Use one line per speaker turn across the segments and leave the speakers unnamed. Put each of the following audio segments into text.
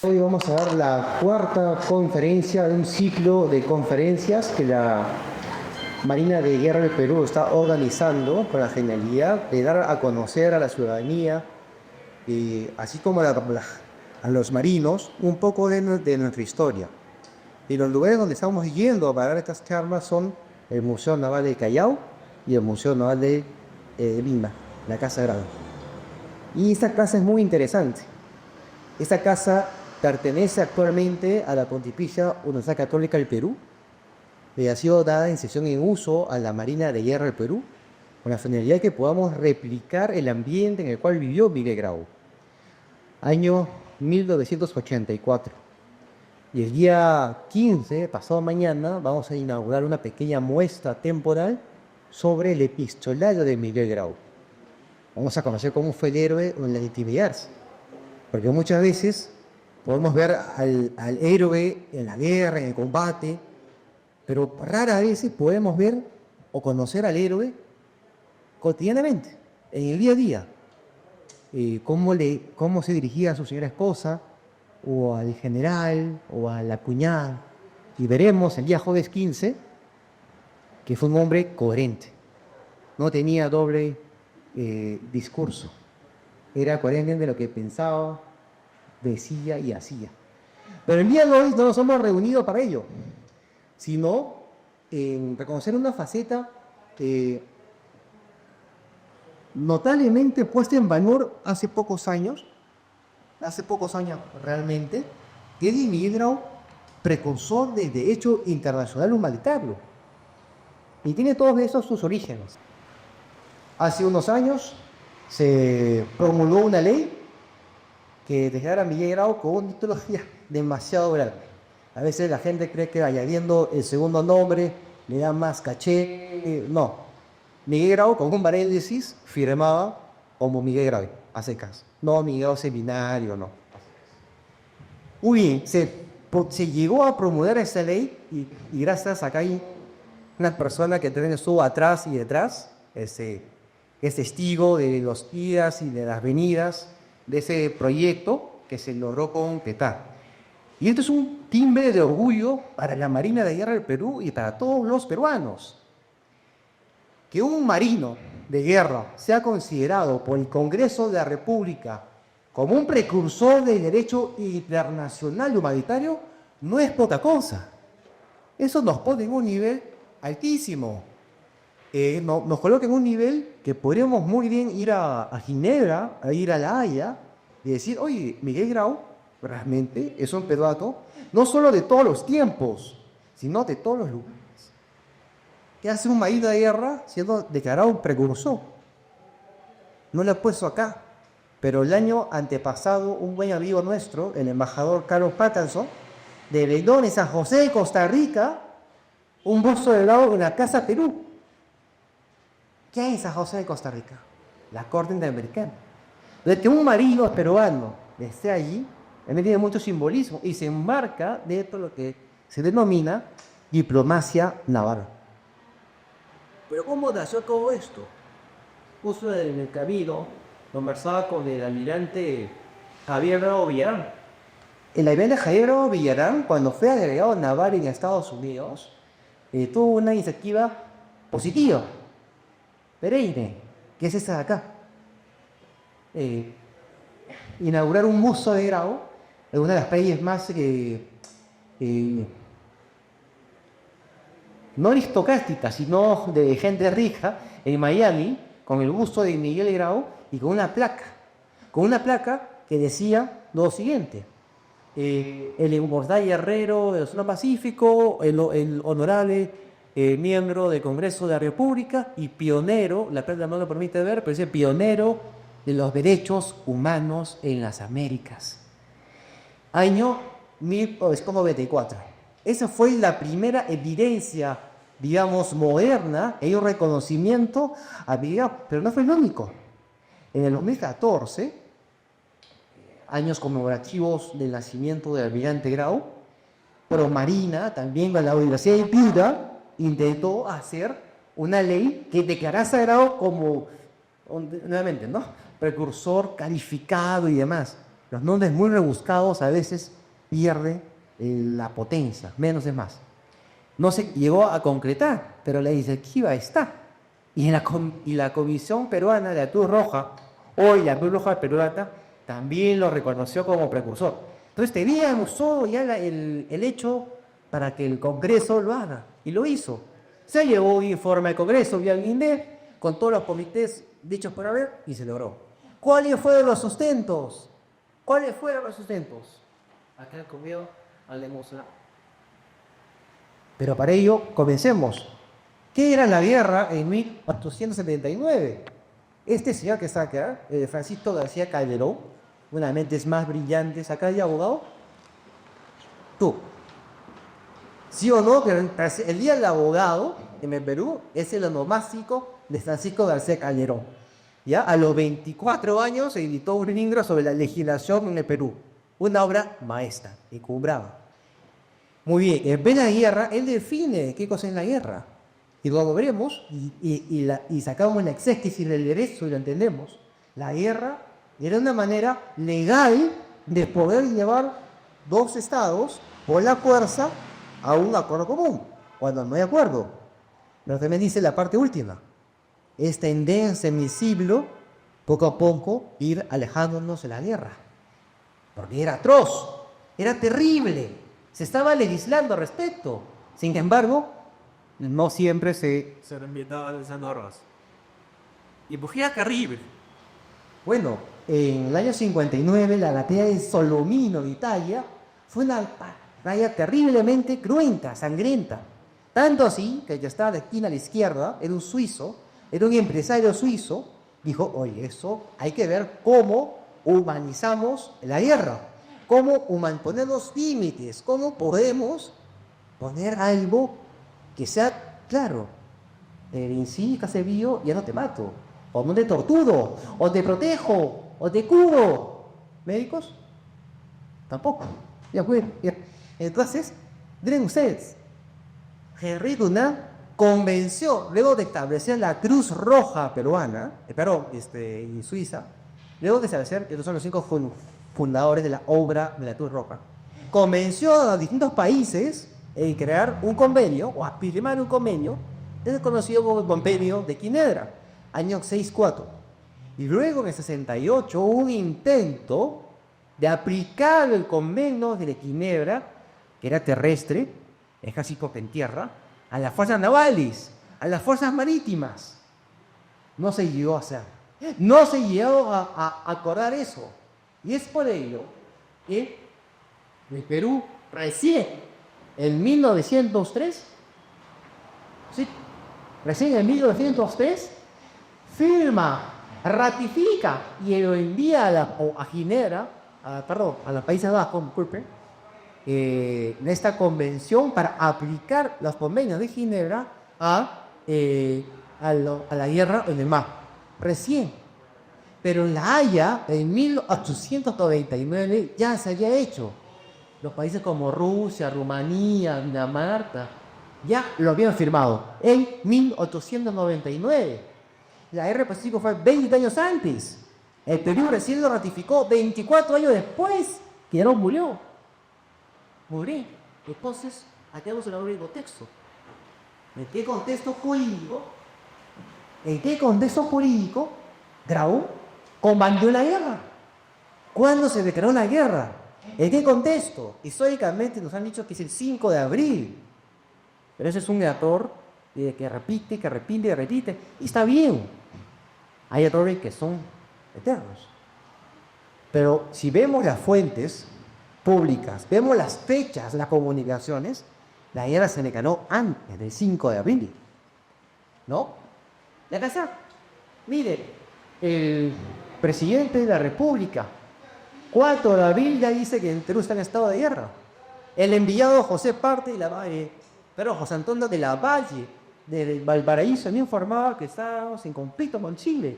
Hoy vamos a dar la cuarta conferencia de un ciclo de conferencias que la Marina de Guerra del Perú está organizando con la finalidad de dar a conocer a la ciudadanía, así como a los marinos, un poco de nuestra historia. Y los lugares donde estamos yendo para dar estas charlas son el Museo Naval de Callao y el Museo Naval de Lima, la Casa Grande. Y esta casa es muy interesante. Esta casa pertenece actualmente a la Pontificia Universidad Católica del Perú. Ha sido dada en sesión en uso a la Marina de Guerra del Perú, con la finalidad de que podamos replicar el ambiente en el cual vivió Miguel Grau. Año 1984. Y el día 15, pasado mañana, vamos a inaugurar una pequeña muestra temporal sobre el epistolario de Miguel Grau. Vamos a conocer cómo fue el héroe en la intimidad. Porque muchas veces podemos ver al héroe en la guerra, en el combate, pero raras veces podemos ver o conocer al héroe cotidianamente, en el día a día. Cómo se dirigía a su señora esposa, o al general, o a la cuñada. Y veremos el día jueves 15 que fue un hombre coherente. No tenía doble discurso. Era coherente de lo que pensaba, decía y hacía. Pero el día de hoy no nos hemos reunido para ello, sino en reconocer una faceta notablemente puesta en valor hace pocos años realmente, que es Miguel Grau, precursor del derecho internacional humanitario. Y tiene todos esos sus orígenes. Hace unos años se promulgó una ley que declara a Miguel Grau con una mitología demasiado grande. A veces la gente cree que añadiendo el segundo nombre le da más caché. No. Miguel Grau, con un paréntesis, firmaba como Miguel Grau, a secas. No Miguel Grau Seminario, no. Muy bien, se llegó a promulgar esa ley y gracias a que hay una persona que también estuvo atrás y detrás, es testigo de los idas y de las venidas de ese proyecto que se logró concretar. Y esto es un timbre de orgullo para la Marina de Guerra del Perú y para todos los peruanos. Que un marino de guerra sea considerado por el Congreso de la República como un precursor del derecho internacional humanitario no es poca cosa. Eso nos pone en un nivel altísimo. Nos coloca en un nivel que podríamos muy bien ir a Ginebra, a ir a La Haya, y decir, oye, Miguel Grau realmente es un peruano, no solo de todos los tiempos, sino de todos los lugares. ¿Qué hace un marino de guerra siendo declarado un precursor? No lo he puesto acá, pero el año antepasado, un buen amigo nuestro, el embajador Carlos Patterson, develó en San José de Costa Rica un busto de Grau en la Casa Perú. ¿Qué hay en San José de Costa Rica? La Corte Interamericana. Desde que un marino peruano esté allí, también tiene mucho simbolismo y se enmarca dentro de lo que se denomina diplomacia naval. Pero ¿cómo nació todo esto? Justo en el camino conversaba con el almirante Javier Bravo Villarán. El almirante Javier Bravo Villarán, cuando fue agregado naval en Estados Unidos, tuvo una iniciativa positiva, perenne, que es esta de acá. Inaugurar un busto de Grau en una de las playas más no aristocrática, sino de gente rica, en Miami, con el busto de Miguel Grau y con una placa que decía lo siguiente: el inmortal guerrero del Océano Pacífico, el honorable miembro del Congreso de la República y pionero, la placa no lo permite ver, pero dice pionero de los derechos humanos en las Américas. Año 1994. Esa fue la primera evidencia, digamos, moderna y un reconocimiento a Miguel, pero no fue el único. En el 2014, años conmemorativos del nacimiento del almirante Grau, Promarina, también con la Universidad de Piura, intentó hacer una ley que declarase a Grau como, nuevamente, ¿no?, precursor calificado y demás. Los nombres muy rebuscados a veces pierden la potencia, menos es más. No se llegó a concretar, pero la iniciativa está. Y la Comisión Peruana de la Cruz Roja, hoy la Cruz Roja Peruana, también lo reconoció como precursor. Entonces teníamos todo ya el hecho para que el Congreso lo haga, y lo hizo. Se llevó un informe al Congreso vía el INDEF, con todos los comités dichos por haber, y se logró. ¿Cuáles fueron los sustentos? ¿Cuáles fueron los sustentos? Acá conmigo, hablemos. Pero para ello, comencemos. ¿Qué era la guerra en 1879? Este señor que está acá, Francisco García Calderón, una de las mentes más brillantes acá de abogado. Tú. ¿Sí o no? Que el Día del Abogado en el Perú es el onomástico de Francisco García Calderón. ¿Ya? A los 24 años se editó un libro sobre la legislación en el Perú. Una obra maestra, encumbrada. Muy bien, en plena guerra, él define qué cosa es la guerra. Y luego veremos, y sacamos la exégesis del derecho y lo entendemos. La guerra era una manera legal de poder llevar dos estados por la fuerza a un acuerdo común, cuando no hay acuerdo. Pero también dice la parte última. Es tendencia en mi siglo, poco a poco, ir alejándonos de la guerra. Porque era atroz, era terrible, se estaba legislando al respecto. Sin embargo, no siempre se respetaban esas normas. Y pues era terrible. Bueno, en el año 59, la batalla de Solomino, de Italia, fue una batalla terriblemente cruenta, sangrienta. Tanto así, que el que estaba de esquina a la izquierda, era un suizo, era un empresario suizo, dijo, oye, eso hay que ver cómo humanizamos la guerra, cómo poner los límites, cómo podemos poner algo que sea claro. En sí, Casevío, ya no te mato, o no te torturo, o te protejo, o te curo. ¿Médicos? Tampoco. Ya fue. Ya. Entonces, miren ustedes, Henry Dunant convenció, luego de establecer la Cruz Roja peruana, y Suiza, luego de establecer, estos son los 5 fundadores de la obra de la Cruz Roja, convenció a distintos países en crear un convenio, o a firmar un convenio, es conocido como el Convenio de Ginebra, año 64. Y luego en el 68 hubo un intento de aplicar el convenio de Ginebra, que era terrestre, ejército en tierra, a las fuerzas navales, a las fuerzas marítimas. No se llegó a hacer. No se llegó a acordar eso. Y es por ello que el Perú recién en 1903, ¿sí? Recién en 1903, firma, ratifica y lo envía a Ginebra, a los Países Bajos, disculpen, en esta convención para aplicar los convenios de Ginebra a la guerra en el mar. Recién. Pero en La Haya, en 1899, ya se había hecho. Los países como Rusia, Rumanía, Dinamarca, ya lo habían firmado en 1899. La guerra del Pacífico fue 20 años antes. El Perú recién lo ratificó 24 años después que ya no murió. Murió. Entonces, aquí vamos a hablar del contexto. ¿En qué contexto jurídico Grau combatió la guerra? ¿Cuándo se declaró la guerra? ¿En qué contexto? Históricamente nos han dicho que es el 5 de abril. Pero ese es un error que repite. Y está bien. Hay errores que son eternos. Pero si vemos las fuentes públicas, vemos las fechas, las comunicaciones, la guerra se declaró antes del 5 de abril. ¿No? La casa. Mire, el presidente de la República, 4 de abril ya dice que el Perú está en estado de guerra. El enviado José Antonio de la Valle, de Valparaíso, me informaba que estábamos en conflicto con Chile.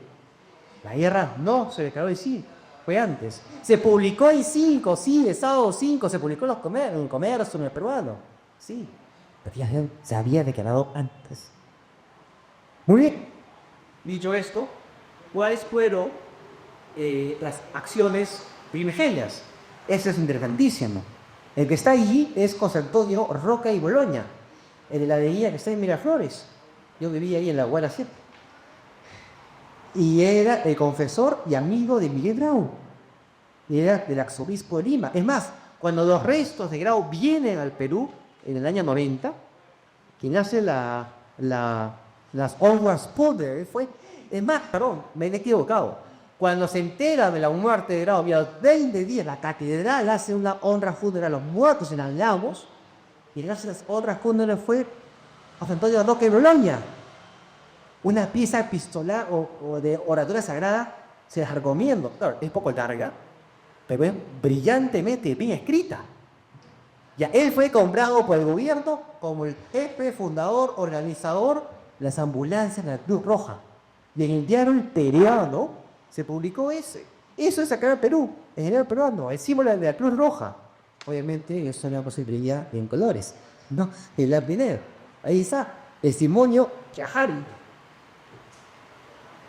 La guerra no se declaró el 5, fue antes. Se publicó el 5, sí, el sábado 5, se publicó en el comercio, en el peruano. Sí, pero ya se había declarado antes. Muy bien. Dicho esto, ¿cuáles fueron las acciones primigenias. Eso es interesantísimo. El que está allí es José Antonio Roca y Boloña, el de la abadía que está en Miraflores. Yo vivía ahí en la Guara 7. Y era el confesor y amigo de Miguel Grau. Y era del arzobispo de Lima. Es más, cuando los restos de Grau vienen al Perú, en el año 90, quien hace las honras pósteres fue... Es más, perdón, me he equivocado. Cuando se entera de la muerte de Grau, había 20 días, la catedral hace una honra fúnebre a los muertos en Aldamos, y el que hace las honras fúnebres fue José Antonio Roca y Boloña. Una pieza epistolar o de oratoria sagrada, se las recomiendo. Claro, es poco larga, pero es brillantemente bien escrita. Ya, él fue comprado por el gobierno como el jefe, fundador, organizador de las ambulancias de la Cruz Roja. Y en el diario El Peruano se publicó ese. Eso es acá en Perú, en el diario peruano, el símbolo de la Cruz Roja. Obviamente, eso no posibilidad en colores, ¿no? El la primera. Ahí está, testimonio Chiajari.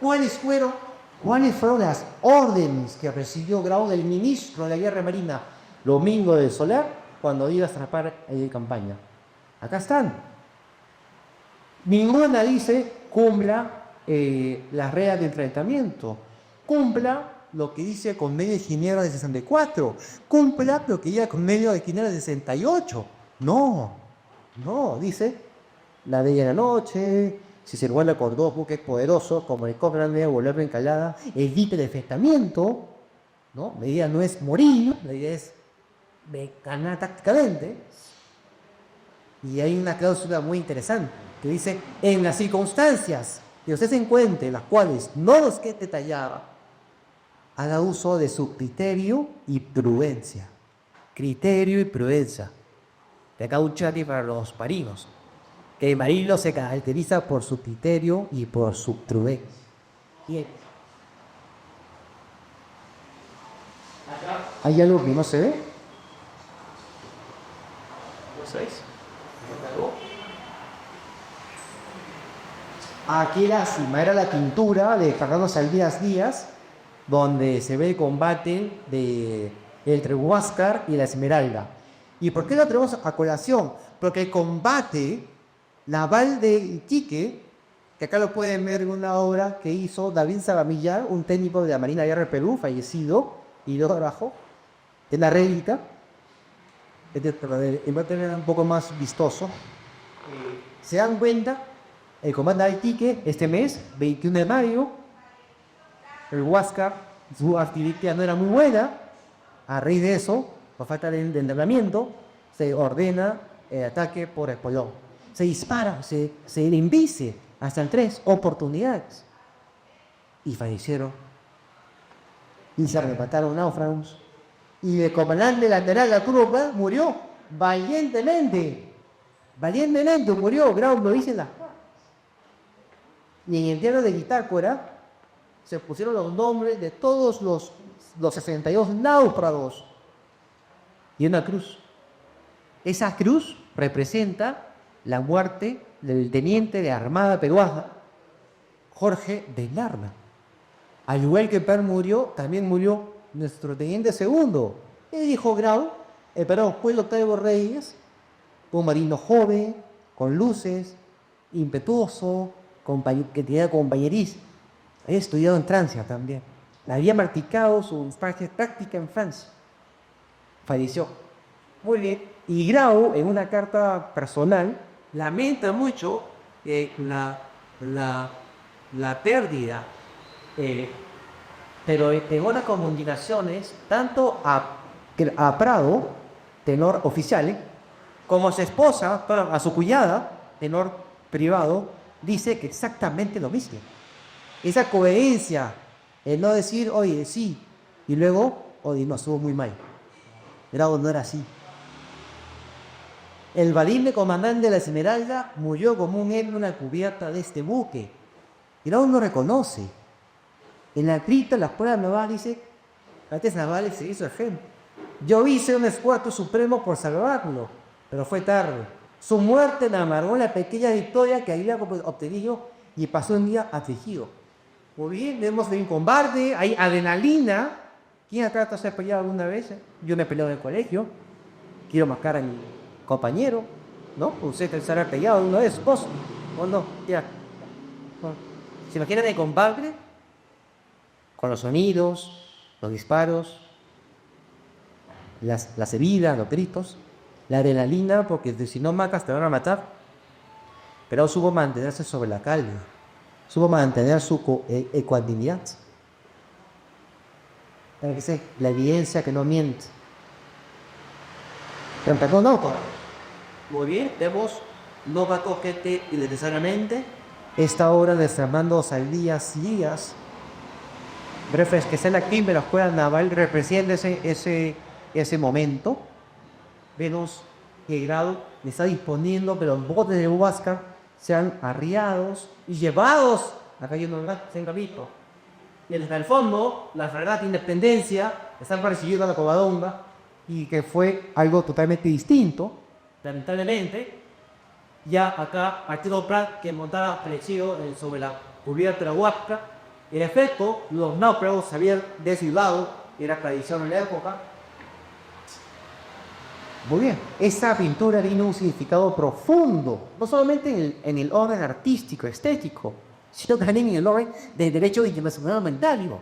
¿Cuáles fueron las órdenes que recibió Grau del ministro de la Guerra Marina, Domingo del Solar, cuando iba a atrapar en campaña? Acá están. Ninguna dice cumpla las reglas de enfrentamiento, cumpla lo que dice el Convenio de Ginebra de 64, cumpla lo que dice el Convenio de Ginebra de 68. No, dice la ley de la noche. Si se vuelve con dos buques poderosos, como el Cochrane o volver encalada, evite el enfrentamiento, ¿no? La idea no es morir, la idea es ganar tácticamente. Y hay una cláusula muy interesante que dice: en las circunstancias que usted se encuentre, las cuales no los que detallaba, haga uso de su criterio y prudencia. Criterio y prudencia. De acá un chati para los marinos. Que el marino se caracteriza por su criterio y por su prudencia. Bien. ¿Hay algo que no se ve? ¿Lo sabéis? Aquí la cima era la pintura de Fernando Salinas Díaz, donde se ve el combate entre Huáscar y la Esmeralda. ¿Y por qué lo tenemos a colación? Porque el combate naval de Iquique, que acá lo pueden ver en una obra que hizo David Sabamillar, un técnico de la Marina de Guerra de Perú, fallecido, y lo trabajo, en la réplica, va a tener un poco más vistoso. Se dan cuenta, el combate de Iquique, este mes, 21 de mayo, el Huáscar, su artillería no era muy buena. A raíz de eso, por falta de entrenamiento, se ordena el ataque por espolón. Se dispara, se le envise hasta en 3 oportunidades. Y fallecieron. Y se arrebataron náufragos. Y el comandante lateral de la turba murió valientemente. Valientemente murió. Grau lo dice en las cartas. Y en el diario de Bitácora se pusieron los nombres de todos los 62 náufragos. Y una cruz. Esa cruz representa la muerte del teniente de Armada peruana, Jorge de Narna. Al igual que Per murió, también murió nuestro teniente segundo. El hijo Grau, el Perú fue Octavio Reyes, un marino joven, con luces, impetuoso, que tenía compañerismo. Había estudiado en Francia también. Había practicado su práctica en Francia. Falleció. Muy bien. Y Grau, en una carta personal, lamenta mucho la pérdida, pero en unas comunicaciones, tanto a Prado, tenor oficial, como a su esposa, a su cuñada, tenor privado, dice que exactamente lo mismo. Esa coherencia, el no decir, oye, sí, y luego, oye, no, estuvo muy mal. Grau no era así. El valiente comandante de la Esmeralda murió como un héroe en una cubierta de este buque. Grau no reconoce. En la cripta, las pruebas navales dice, antes navales se hizo ejemplo. Yo hice un esfuerzo supremo por salvarlo, pero fue tarde. Su muerte le amargó la pequeña victoria que había obtenido y pasó un día afligido. Muy bien, vemos un combate, hay adrenalina, ¿Quién acá se ha peleado alguna vez? Yo me he peleado en el colegio, quiero marcar a mi compañero, ¿no? ¿Usted se habrá peleado alguna vez? ¿Vos? ¿O no? Ya. Bueno, ¿se imaginan el combate? Con los sonidos, los disparos, las heridas, los gritos, la adrenalina, porque si no matas te van a matar. Pero supo mantenerse sobre la calma, supo mantener su ecuanimidad. La evidencia que no miente. Pero no, muy bien, vemos, no va a cogerte innecesariamente esta hora de Fernando Saldías Díaz. Brefes que sea aquí en la escuela naval representa ese momento. Vemos que el grado le está disponiendo, pero los botes de Huáscar sean arriados y llevados a calle en Gavito. Y desde el fondo, la fragata Independencia están persiguiendo a la Covadonga, y que fue algo totalmente distinto, lamentablemente. Ya acá, Arturo Prat, que montaba flexido sobre la cubierta de la Huáscar. En efecto, los náufragos se habían desfilado, era tradición en la época. Muy bien, esta pintura tiene un significado profundo, no solamente en el orden artístico, estético, sino también en el orden del derecho internacional humanitario.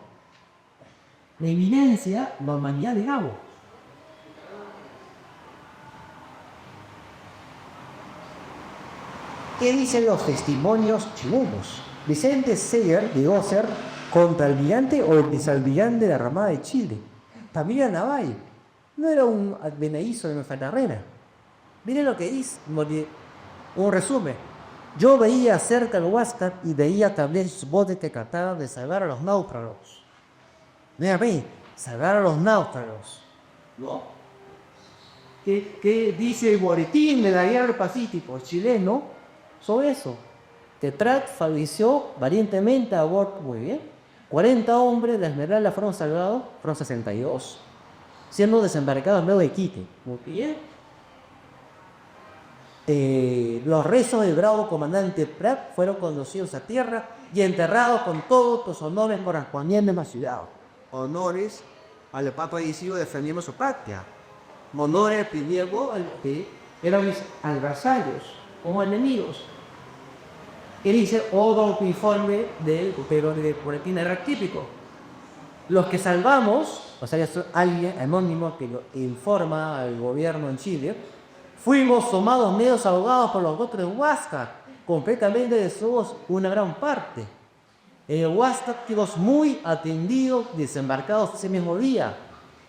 La evidencia, la humanidad de Gabo. ¿Qué dicen los testimonios chilenos? Vicente Seger llegó a ser contraalmirante o vicealmirante de la Armada de Chile. Familia Naval. No era un advenedizo de nuestra carrera. Miren lo que dice, un resumen. Yo veía cerca el Huáscar y veía también sus botes que trataban de salvar a los náufragos. Mírame, salvar a los náufragos. ¿No? ¿Qué dice el boletín de la guerra del Pacífico chileno sobre eso? Tetrat falleció valientemente a bordo, muy bien. 40 hombres de Esmeralda fueron salvados, fueron 62. Siendo desembarcados luego de Iquique. Muy bien. Los restos del bravo comandante Prat fueron conducidos a tierra y enterrados con todos los honores correspondientes a la ciudad. Honores al papa fallecido defendiendo su patria. Honores pidiendo al que eran mis adversarios, como enemigos. Y dice otro informe del boletín típico. Los que salvamos, o sea, es alguien anónimo que lo informa al gobierno en Chile, fuimos tomados medios ahogados por los botes de Huáscar, completamente destruidos una gran parte. En el Huáscar fuimos muy atendidos, desembarcados ese mismo día.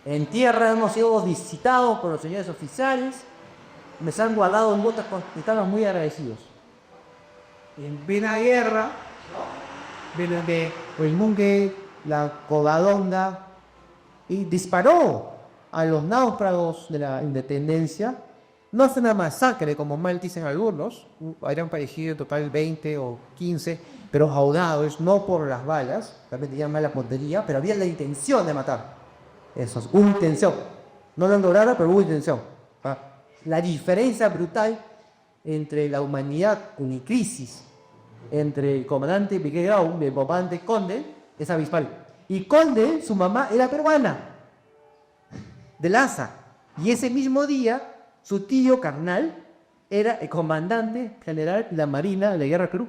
En tierra hemos sido visitados por los señores oficiales, nos han guardado en botas, estamos muy agradecidos. En plena guerra, de Huelmungue, la Covadonga, y disparó a los náufragos de la independencia. No hace una masacre como mal dicen algunos, habrían parecido en total 20 o 15, pero audados, no por las balas, también tenían mala puntería, pero había la intención de matar. Eso es, una intención. No lo han logrado, pero hubo intención. La diferencia brutal entre la humanidad en crisis, entre el comandante Miguel Grau y el comandante Conde, es abismal. Y Conde, su mamá, era peruana, de Laza. Y ese mismo día, su tío carnal era el comandante general de la Marina de la Guerra Perú.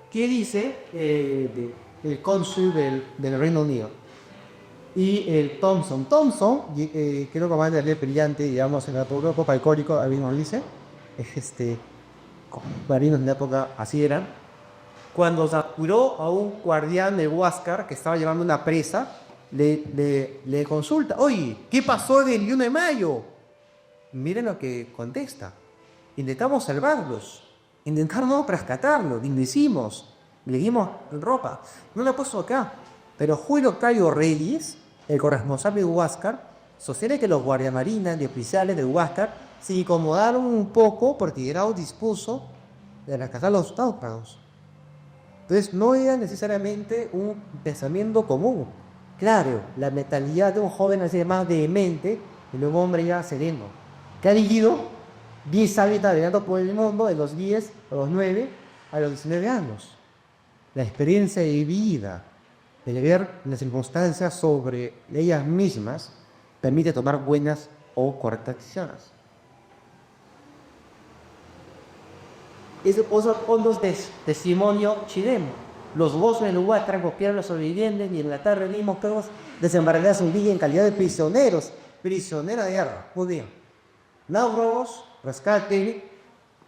¿Qué dice el cónsul del Reino Unido? Y el Thompson, que era comandante del brillante, digamos, en la época alcohólico, a mí nos dice, marinos en la época así eran, cuando capturó a un guardián de Huáscar que estaba llevando una presa, le consulta, oye, ¿qué pasó del 1 de mayo? Miren lo que contesta. Intentamos salvarlos, intentamos rescatarlos, lo hicimos, le dimos ropa, no lo he puesto acá. Pero Julio Octavio Reyes, el corresponsal de Huáscar, sostiene que los guardiamarinas y oficiales de Huáscar se incomodaron un poco porque Grau dispuso de rescatar a los náufragos. Entonces no era necesariamente un pensamiento común. Claro, la mentalidad de un joven así más vehemente y de un hombre ya sereno, que ha vivido 10 años navegando por el mundo de los 10 a los 9 a los 19 años. La experiencia de vida, El ver las circunstancias sobre ellas mismas permite tomar buenas o correctas decisiones. Es otro testimonio chileno. Los gozos en el lugar tras copiar a los sobrevivientes y en la tarde vimos todos desembarcar su villa en calidad de prisioneros de guerra. Muy bien. Náufragos, rescate,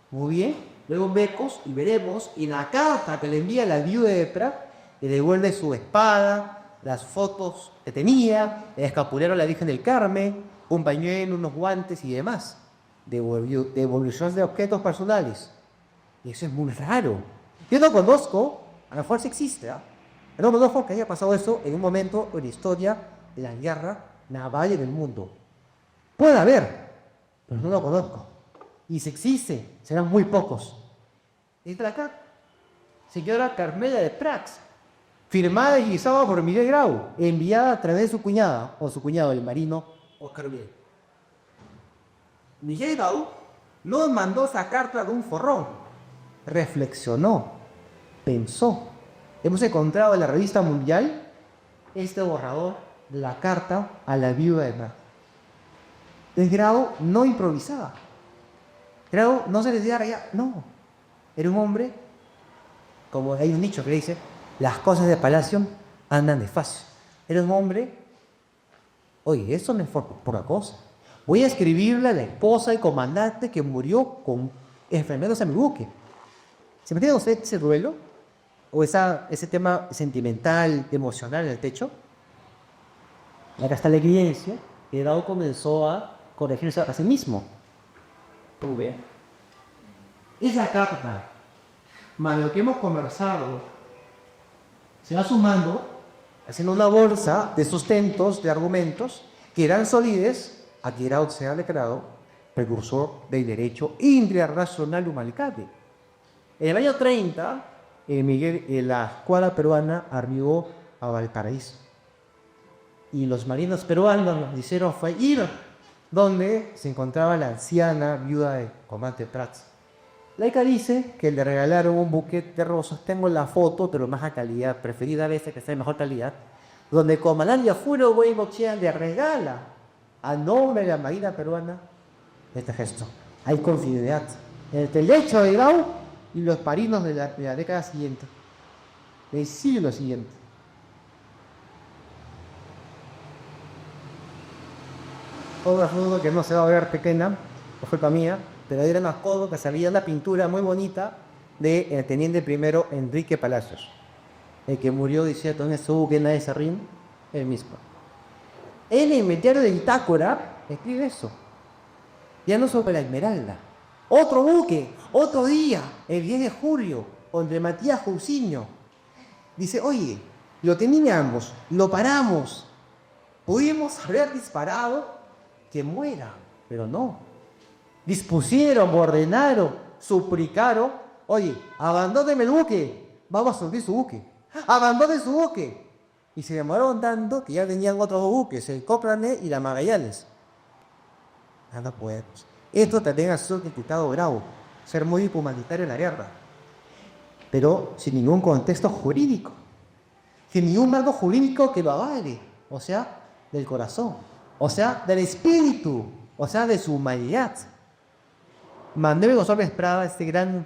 muy bien. Luego becos y veremos. Y la carta que le envía la viuda de Prat, le devuelve su espada, las fotos que tenía, el escapulario a la Virgen del Carmen, un pañuelo, unos guantes y demás. Devolución de objetos personales. Y eso es muy raro. Yo no conozco, a lo mejor sí existe, no conozco que haya pasado eso en un momento en la historia de la guerra naval en el mundo. Puede haber, pero no lo conozco. Y si existe, serán muy pocos. Entra acá, señora Carmela de Prats, firmada y guisada por Miguel Grau, enviada a través de su cuñada, o su cuñado, el marino Oscar Biel. Miguel Grau no mandó esa carta de un forrón, reflexionó, pensó. Hemos encontrado en la revista Mundial este borrador de la carta a la viuda de Prats. El Grau no improvisaba. Grau no se le decía ya, no. Era un hombre, como hay un dicho que dice, las cosas de palacio andan despacio. Era un hombre, oye, esto no es poca cosa. Voy a escribirle a la esposa del comandante que murió con enfermedades en mi buque. ¿Se me entiende usted ese duelo? ¿O ese tema sentimental, emocional en el techo? Acá está la evidencia que Grau comenzó a corregirse a sí mismo. Esa carta, más lo que hemos conversado, se va sumando, haciendo una bolsa de sustentos, de argumentos, que dan solidez a que Grau sea declarado precursor del derecho internacional humanitario. En el año 30, la escuadra peruana arribó a Valparaíso. Y los marinos peruanos nos hicieron fue ir donde se encontraba la anciana viuda de comandante Prats. Laica dice que le regalaron un buquete de rosas. Tengo la foto, pero más a calidad, preferida a veces que sea de mejor calidad, donde el comandante Afuro Goicoechea le regala a nombre de la Marina peruana este gesto. Hay confidencialidad entre el hecho de Grau y los marinos de la década siguiente, del siglo siguiente. Otra foto que no se va a ver pequeña, no fue para mía, pero era una foto que salía una pintura muy bonita del teniente primero Enrique Palacios, el que murió diciendo en ese buque nadie se rinde, él mismo. En el inventario de Bitácora escribe eso, ya no sobre la Esmeralda. Otro buque, otro día, el 10 de julio, donde Matías Cousiño dice, oye, lo teníamos, lo paramos, pudimos haber disparado que muera, pero no. Dispusieron, ordenaron, suplicaron, oye, abandóneme el buque, vamos a hundir su buque, abandone su buque. Y se demoraron tanto que ya tenían otros dos buques, el Cochrane y la Magallanes. Nada pues. Esto también ha sido criticado Grau, ser muy humanitario en la guerra, pero sin ningún contexto jurídico, sin ningún marco jurídico que lo avale, o sea, del corazón, o sea, del espíritu, o sea, de su humanidad. Manuel González Prada, este gran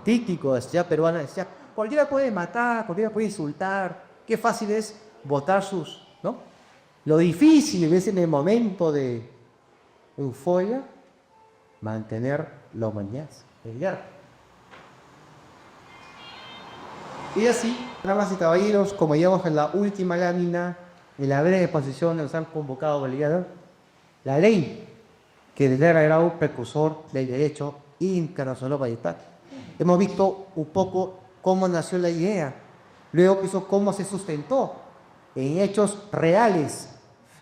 crítico de la sociedad peruana, decía, cualquiera puede matar, cualquiera puede insultar, qué fácil es botar sus, ¿no? Lo difícil es en el momento de euforia mantener la humanidad, pelear. Y así, damas y caballeros, como llegamos en la última lámina, en la breve exposición nos han convocado a validar la ley que declara Grau precursor del derecho internacional humanitario. Hemos visto un poco cómo nació la idea, luego cómo se sustentó en hechos reales,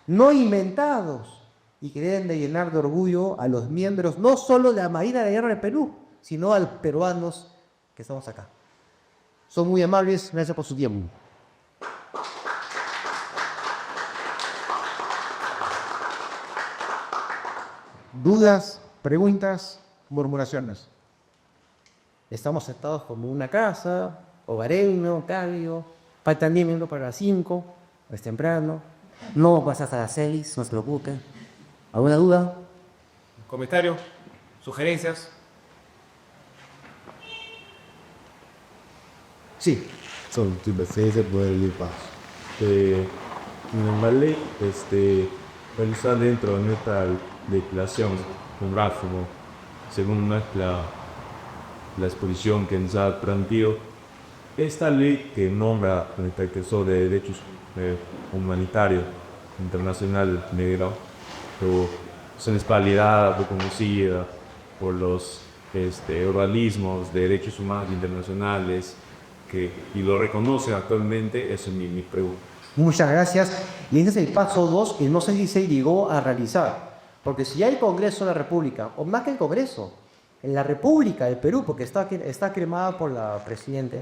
no inventados, y que deben de llenar de orgullo a los miembros no solo de la Marina de Guerra del Perú, sino a los peruanos que estamos acá. Son muy amables, gracias por su tiempo.
¿Dudas, preguntas, murmuraciones?
Estamos sentados como una casa, hogareño, cálido, Faltan 10 minutos para las 5, es temprano. No pasa hasta las 6, no se preocupen. ¿Alguna duda?
Comentario, sugerencias.
Sí.
Sono tutte pazienza por el paso. Normalmente, realizar dentro de esta legislación un rafo, según la exposición que nos ha planteado, esta ley que nombra el Defensor de Derechos Humanitarios Internacional Negro, se es validada, reconocida por los organismos de derechos humanos internacionales y lo reconocen actualmente. Esa es mi pregunta.
Muchas gracias. Y ese es el paso 2 que no sé si se llegó a realizar. Porque si ya el Congreso de la República, o más que el Congreso, en la República del Perú, porque está cremada por la Presidenta,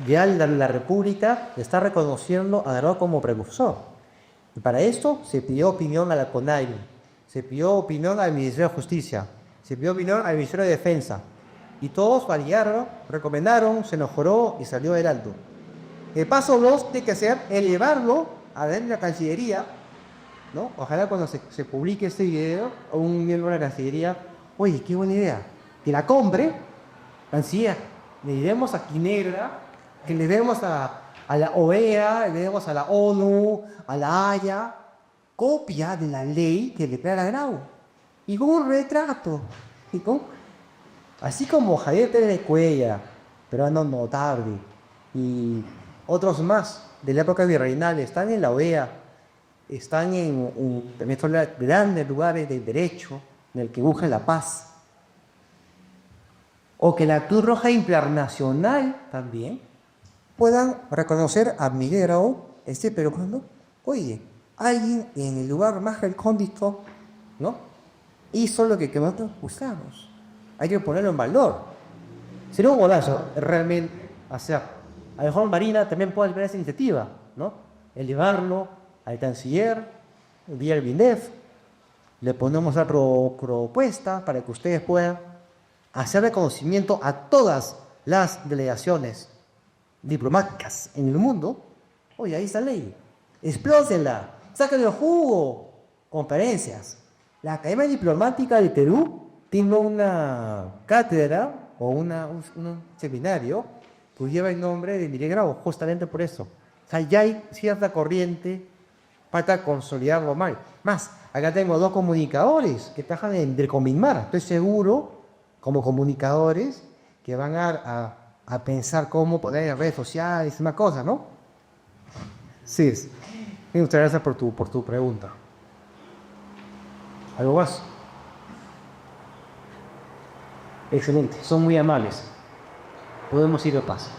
ya la República está reconociendo a Daroa como precursor. Y para esto se pidió opinión a la CONAIE, se pidió opinión al Ministerio de Justicia, se pidió opinión al Ministerio de Defensa. Y todos validaron, recomendaron, se mejoró y salió adelante. El paso 2 tiene que ser elevarlo a la Cancillería, ¿no? Ojalá cuando se publique este video, un miembro de la Cancillería, oye, qué buena idea, que la compre, Canciller, le demos a Quinegra, que le demos a la OEA, le demos a la ONU, a la Haya, copia de la ley que le declara grado. Y con un retrato. Así como Javier Pérez de Cuellar, peruano notable, y otros más de la época virreinal están en la OEA, están en grandes lugares de derecho en el que buscan la paz. O que la Cruz Roja Internacional también puedan reconocer a Miguel Grau, peruano, oye, alguien en el lugar más recóndito, ¿no? Hizo lo que nosotros buscamos. Hay que ponerlo en valor. Sería un golazo realmente hacer. A lo mejor Marina también puede ver esa iniciativa, ¿no? Elevarlo al canciller, vía el BINDEF, le ponemos otra propuesta para que ustedes puedan hacer reconocimiento a todas las delegaciones diplomáticas en el mundo. Oye, ahí está la ley. Explótenla, sáquenle el jugo. Conferencias. La Academia Diplomática del Perú tiene una cátedra o un seminario que lleva el nombre de Miguel Grau, justamente por eso. O sea, ya hay cierta corriente para consolidarlo más. Acá tengo 2 comunicadores que trabajan en Cominmar. Estoy seguro, como comunicadores, que van a pensar cómo poner en redes sociales y más cosas, ¿no? Sí. Muchas gracias por tu pregunta. ¿Algo más? Excelente, son muy amables. Podemos ir a paz.